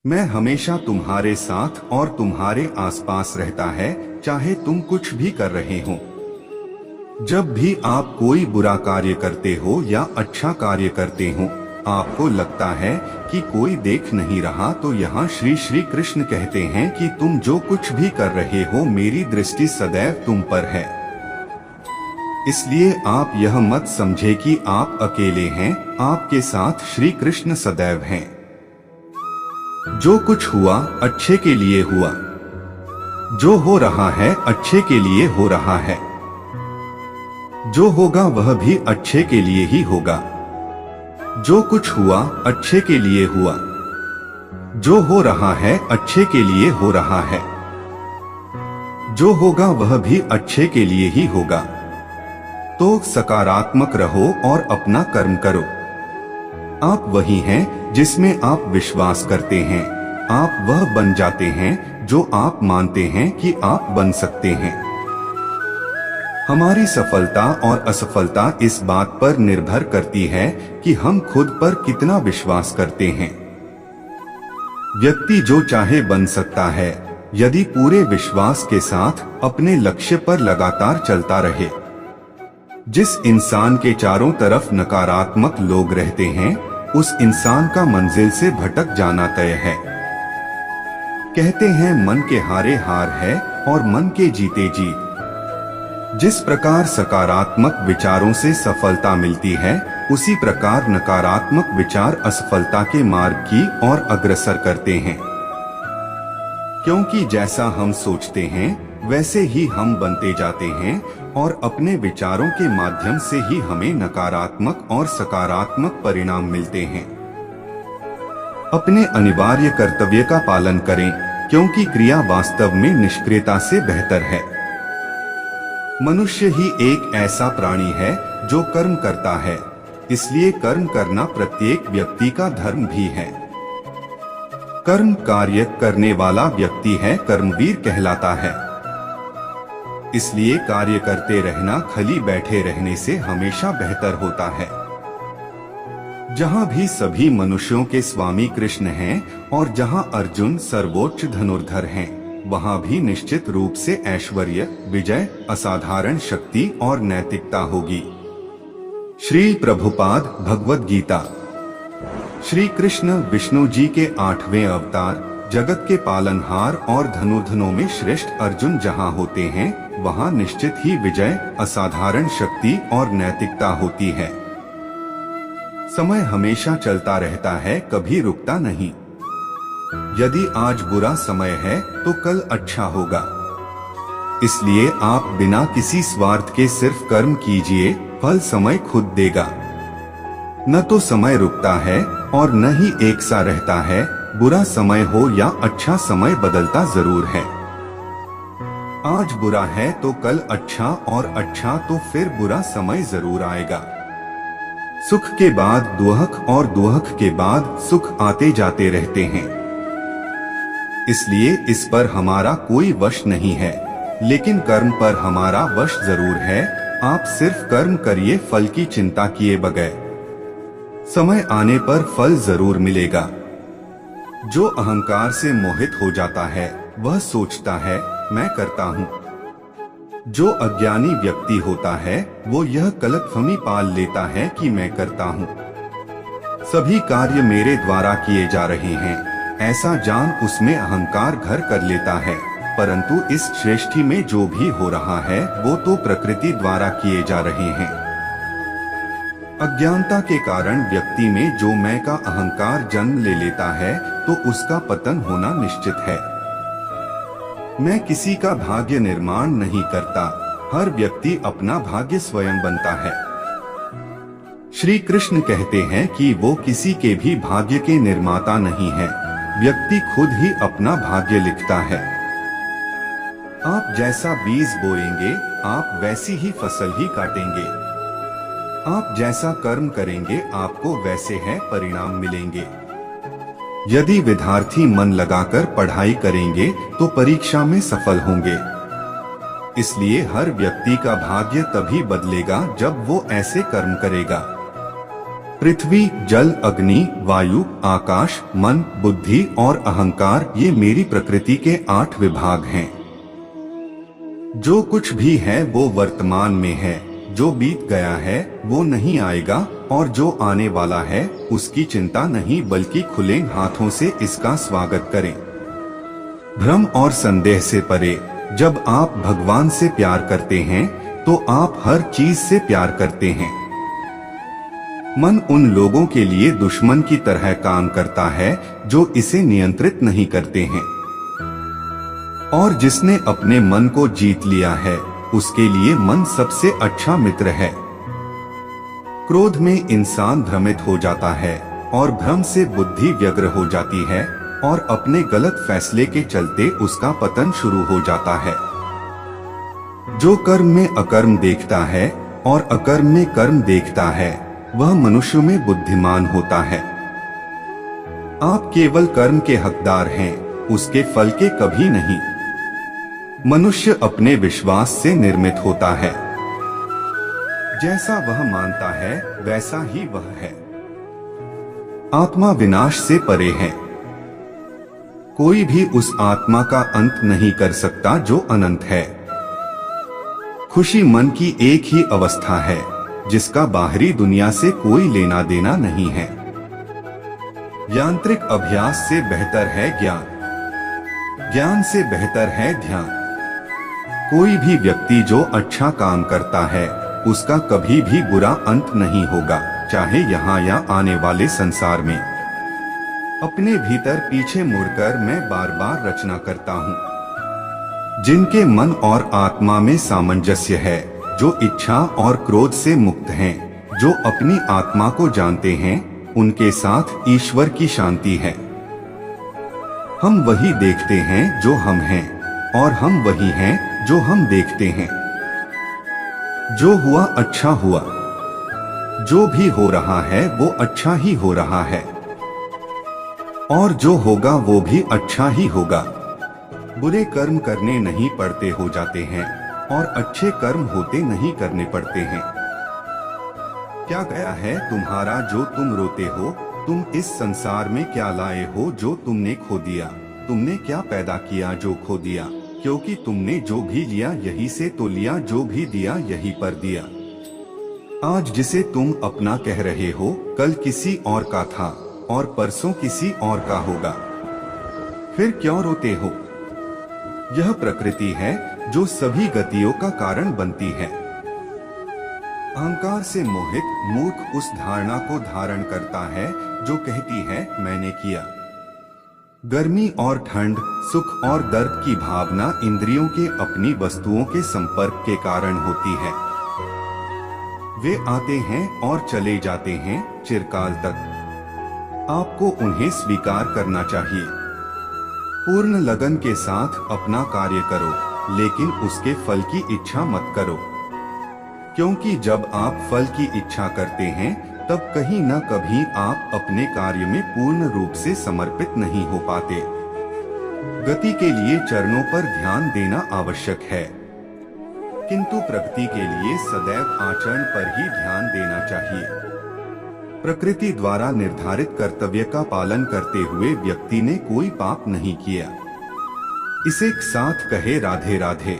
मैं हमेशा तुम्हारे साथ और तुम्हारे आसपास रहता है, चाहे तुम कुछ भी कर रहे हो। जब भी आप कोई बुरा कार्य करते हो या अच्छा कार्य करते हो, आपको लगता है कि कोई देख नहीं रहा, तो यहाँ श्री कृष्ण कहते हैं कि तुम जो कुछ भी कर रहे हो, मेरी दृष्टि सदैव तुम पर है। इसलिए आप यह मत समझे कि आप अकेले हैं, आपके साथ श्री कृष्ण सदैव हैं। जो कुछ हुआ अच्छे के लिए हुआ, जो हो रहा है अच्छे के लिए हो रहा है, जो होगा वह भी अच्छे के लिए ही होगा। जो कुछ हुआ अच्छे के लिए हुआ, जो हो रहा है अच्छे के लिए हो रहा है, जो होगा वह भी अच्छे के लिए ही होगा। तो सकारात्मक रहो और अपना कर्म करो। आप वही हैं जिसमें आप विश्वास करते हैं। आप वह बन जाते हैं जो आप मानते हैं कि आप बन सकते हैं। हमारी सफलता और असफलता इस बात पर निर्भर करती है कि हम खुद पर कितना विश्वास करते हैं। व्यक्ति जो चाहे बन सकता है, यदि पूरे विश्वास के साथ अपने लक्ष्य पर लगातार चलता रहे। जिस इंसान के चारों तरफ नकारात्मक लोग रहते हैं, उस इंसान का मंजिल से भटक जाना तय है। कहते हैं मन के हारे हार है और मन के जीते जीत। जिस प्रकार सकारात्मक विचारों से सफलता मिलती है, उसी प्रकार नकारात्मक विचार असफलता के मार्ग की ओर अग्रसर करते हैं। क्योंकि जैसा हम सोचते हैं वैसे ही हम बनते जाते हैं, और अपने विचारों के माध्यम से ही हमें नकारात्मक और सकारात्मक परिणाम मिलते हैं। अपने अनिवार्य कर्तव्य का पालन करें, क्योंकि क्रिया वास्तव में निष्क्रियता से बेहतर है। मनुष्य ही एक ऐसा प्राणी है जो कर्म करता है, इसलिए कर्म करना प्रत्येक व्यक्ति का धर्म भी है। कर्म कार्य करने वाला व्यक्ति है कर्मवीर कहलाता है। इसलिए कार्य करते रहना खाली बैठे रहने से हमेशा बेहतर होता है। जहाँ भी सभी मनुष्यों के स्वामी कृष्ण हैं और जहाँ अर्जुन सर्वोच्च धनुर्धर हैं, वहाँ भी निश्चित रूप से ऐश्वर्य, विजय, असाधारण शक्ति और नैतिकता होगी। श्री प्रभुपाद भगवद गीता। श्री कृष्ण विष्णु जी के 8वें अवतार, जगत के पालनहार और धनुर्धनों में श्रेष्ठ अर्जुन जहाँ होते हैं, वहाँ निश्चित ही विजय, असाधारण शक्ति और नैतिकता होती है। समय हमेशा चलता रहता है, कभी रुकता नहीं। यदि आज बुरा समय है तो कल अच्छा होगा। इसलिए आप बिना किसी स्वार्थ के सिर्फ कर्म कीजिए, फल समय खुद देगा। न तो समय रुकता है और न ही एक सा रहता है। बुरा समय हो या अच्छा समय बदलता जरूर है। आज बुरा है तो कल अच्छा, और अच्छा तो फिर बुरा समय जरूर आएगा। सुख के बाद दुख और दुख के बाद सुख आते जाते रहते हैं। इसलिए इस पर हमारा कोई वश नहीं है, लेकिन कर्म पर हमारा वश जरूर है। आप सिर्फ कर्म करिए, फल की चिंता किए बगैर। समय आने पर फल जरूर मिलेगा। जो अहंकार से मोहित हो जाता है, वह सोचता है मैं करता हूँ। जो अज्ञानी व्यक्ति होता है, वो यह गलतफहमी पाल लेता है कि मैं करता हूँ, सभी कार्य मेरे द्वारा किए जा रहे हैं, ऐसा जान उसमें अहंकार घर कर लेता है। परंतु इस सृष्टि में जो भी हो रहा है, वो तो प्रकृति द्वारा किए जा रहे हैं। अज्ञानता के कारण व्यक्ति में जो मैं का अहंकार जन्म ले लेता है, तो उसका पतन होना निश्चित है। मैं किसी का भाग्य निर्माण नहीं करता, हर व्यक्ति अपना भाग्य स्वयं बनता है। श्री कृष्ण कहते हैं कि वो किसी के भी भाग्य के निर्माता नहीं है, व्यक्ति खुद ही अपना भाग्य लिखता है। आप जैसा बीज बोएंगे, आप वैसी ही फसल ही काटेंगे। आप जैसा कर्म करेंगे, आपको वैसे है परिणाम मिलेंगे। यदि विद्यार्थी मन लगाकर पढ़ाई करेंगे तो परीक्षा में सफल होंगे। इसलिए हर व्यक्ति का भाग्य तभी बदलेगा जब वो ऐसे कर्म करेगा। पृथ्वी, जल, अग्नि, वायु, आकाश, मन, बुद्धि और अहंकार, ये मेरी प्रकृति के 8 विभाग हैं। जो कुछ भी है वो वर्तमान में है, जो बीत गया है वो नहीं आएगा, और जो आने वाला है उसकी चिंता नहीं, बल्कि खुले हाथों से इसका स्वागत करें। भ्रम और संदेह से परे, जब आप भगवान से प्यार करते हैं तो आप हर चीज से प्यार करते हैं। मन उन लोगों के लिए दुश्मन की तरह काम करता है जो इसे नियंत्रित नहीं करते हैं, और जिसने अपने मन को जीत लिया है उसके लिए मन सबसे अच्छा मित्र है। क्रोध में इंसान भ्रमित हो जाता है और भ्रम से बुद्धि व्यग्र हो जाती है, और अपने गलत फैसले के चलते उसका पतन शुरू हो जाता है। जो कर्म में अकर्म देखता है और अकर्म में कर्म देखता है, वह मनुष्य में बुद्धिमान होता है। आप केवल कर्म के हकदार हैं, उसके फल के कभी नहीं। मनुष्य अपने विश्वास से निर्मित होता है। जैसा वह मानता है वैसा ही वह है। आत्मा विनाश से परे है। कोई भी उस आत्मा का अंत नहीं कर सकता जो अनंत है। खुशी मन की एक ही अवस्था है जिसका बाहरी दुनिया से कोई लेना देना नहीं है। यांत्रिक अभ्यास से बेहतर है ज्ञान, ज्ञान से बेहतर है ध्यान। कोई भी व्यक्ति जो अच्छा काम करता है उसका कभी भी बुरा अंत नहीं होगा, चाहे यहाँ या आने वाले संसार में। अपने भीतर पीछे मुड़कर मैं बार बार रचना करता हूँ। जिनके मन और आत्मा में सामंजस्य है, जो इच्छा और क्रोध से मुक्त हैं, जो अपनी आत्मा को जानते हैं, उनके साथ ईश्वर की शांति है। हम वही देखते हैं जो हम हैं, और हम वही हैं जो हम देखते हैं। जो हुआ अच्छा हुआ, जो भी हो रहा है वो अच्छा ही हो रहा है, और जो होगा वो भी अच्छा ही होगा। बुरे कर्म करने नहीं पड़ते हो जाते हैं, और अच्छे कर्म होते नहीं करने पड़ते हैं। क्या गया है तुम्हारा जो तुम रोते हो? तुम इस संसार में क्या लाए हो जो तुमने खो दिया? तुमने क्या पैदा किया जो खो दिया? क्योंकि तुमने जो भी लिया यही से तो लिया, जो भी दिया यही पर दिया। आज जिसे तुम अपना कह रहे हो कल किसी और का था, और परसों किसी और का होगा। फिर क्यों रोते हो? यह प्रकृति है जो सभी गतियों का कारण बनती है। अहंकार से मोहित मूर्ख उस धारणा को धारण करता है जो कहती है मैंने किया। गर्मी और ठंड, सुख और दर्द की भावना इंद्रियों के अपनी वस्तुओं के संपर्क के कारण होती है। वे आते हैं और चले जाते हैं चिरकाल तक। आपको उन्हें स्वीकार करना चाहिए। पूर्ण लगन के साथ अपना कार्य करो, लेकिन उसके फल की इच्छा मत करो, क्योंकि जब आप फल की इच्छा करते हैं तब कहीं न कभी आप अपने कार्य में पूर्ण रूप से समर्पित नहीं हो पाते। गति के लिए चरणों पर ध्यान देना आवश्यक है, किंतु प्रगति के लिए सदैव आचरण पर ही ध्यान देना चाहिए। प्रकृति द्वारा निर्धारित कर्तव्य का पालन करते हुए व्यक्ति ने कोई पाप नहीं किया। इसे साथ कहे राधे राधे।